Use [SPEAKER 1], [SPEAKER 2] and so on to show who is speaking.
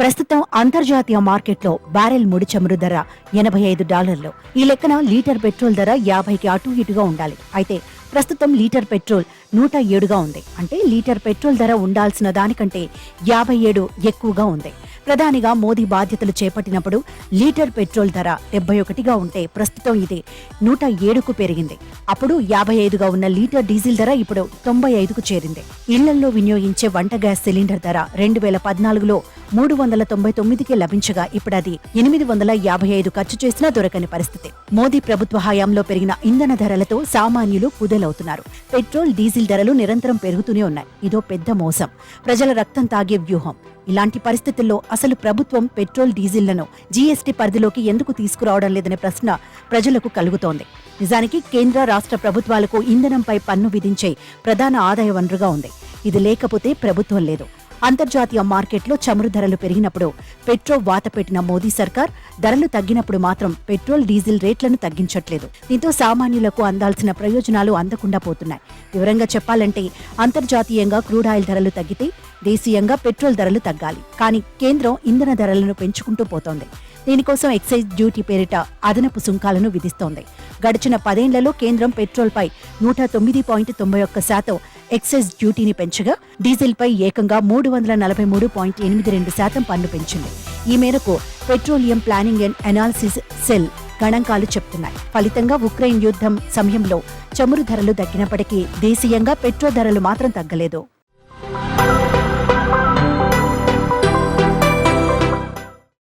[SPEAKER 1] ప్రస్తుతం అంతర్జాతీయ మార్కెట్లో బ్యారెల్ ముడి చమురు ధర $85. ఈ లెక్కన లీటర్ పెట్రోల్ ధర 50కి అటు ఇటుగా ఉండాలి. అయితే ప్రస్తుతం లీటర్ పెట్రోల్ 107గా ఉంది. అంటే లీటర్ పెట్రోల్ ధర ఉండాల్సిన దానికంటే 57 ఎక్కువగా ఉంది. ప్రధానిగా మోదీ బాధ్యతలు చేపట్టినప్పుడు లీటర్ పెట్రోల్ ధర 71గా ఉంటే ప్రస్తుతం ఇది 107కు పెరిగింది. అప్పుడు 55గా ఉన్న లీటర్ డీజిల్ ధర ఇప్పుడు 95కు చేరింది. ఇళ్లల్లో వినియోగించే వంట గ్యాస్ సిలిండర్ ధర 2014లో 399కే లభించగా ఇప్పుడు అది 855 ఖర్చు చేసినా దొరకని పరిస్థితి. మోదీ ప్రభుత్వ హయాంలో పెరిగిన ఇంధన ధరలతో సామాన్యులు కుదేలవుతున్నారు. పెట్రోల్, డీజిల్ ధరలు నిరంతరం పెరుగుతూనే ఉన్నాయి. ఇదో పెద్ద మోసం, ప్రజల రక్తం తాగే వ్యూహం. ఇలాంటి పరిస్థితుల్లో అసలు ప్రభుత్వం పెట్రోల్, డీజిల్లను జీఎస్టీ పరిధిలోకి ఎందుకు తీసుకురావడం లేదనే ప్రశ్న ప్రజలకు కలుగుతోంది. నిజానికి కేంద్ర, రాష్ట్ర ప్రభుత్వాలకు ఇంధనంపై పన్ను విధించే ప్రధాన ఆదాయ వనరుగా ఉంది. ఇది లేకపోతే ప్రభుత్వం లేదు. అంతర్జాతీయ మార్కెట్లో చమురు ధరలు పెరిగినప్పుడు పెట్రోల్ వాత పెట్టిన మోదీ సర్కార్ ధరలు తగ్గినప్పుడు మాత్రం పెట్రోల్, డీజిల్ రేట్లను తగ్గించట్లేదు. దీంతో సామాన్యులకు అందాల్సిన ప్రయోజనాలు అందకుండా పోతున్నాయి. వివరంగా చెప్పాలంటే అంతర్జాతీయంగా క్రూడ్ ఆయిల్ ధరలు తగ్గితే దేశీయంగా పెట్రోల్ ధరలు తగ్గాలి. కానీ కేంద్రం ఇంధన ధరలను పెంచుకుంటూ పోతోంది. దీనికోసం ఎక్సైజ్ డ్యూటీ పేరిట అదనపు సుంకాలను విధిస్తోంది. గడిచిన 10 ఏళ్లలో కేంద్రం పెట్రోల్పై 109.91% ఎక్సైజ్ డ్యూటీని పెంచగా డీజిల్పై ఏకంగా 343.82% పన్ను పెంచింది. ఈ మేరకు petroleum planning and analysis cell గణాంకాలు చెప్తున్నాయి. ఫలితంగా ఉక్రెయిన్ యుద్ధం సమయంలో చమురు ధరలు తగ్గినప్పటికీ దేశీయంగా పెట్రోల్ ధరలు మాత్రం తగ్గలేదు.